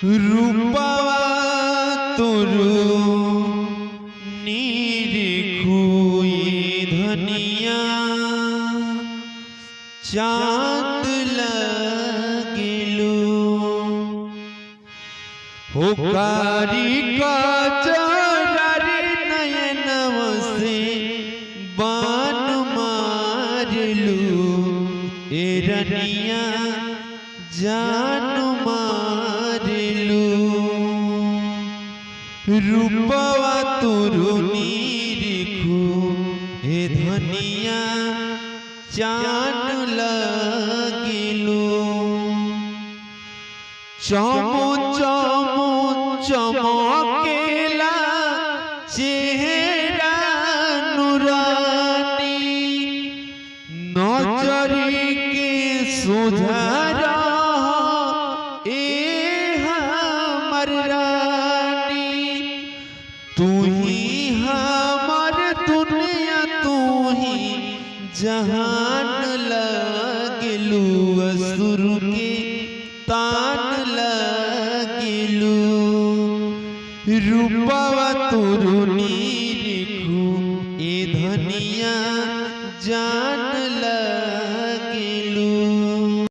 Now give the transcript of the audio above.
रूपवा तुरु निरखुई धनिया चाँद लगिलू हो कारी का चोरारी नयनव से बान मारलू ए रनिया जान मारलू रूपवा तुरु निरखु हे धनिया चाँद लगिलू चमो चमो चमकेला चेहरा नुरानी नजरी के सुधार हमर रानी तू ही हमर दुनिया तू ही जहान लगिलू असुर के तान लगिलू रूपवा तुरु निरखु ए धनिया जा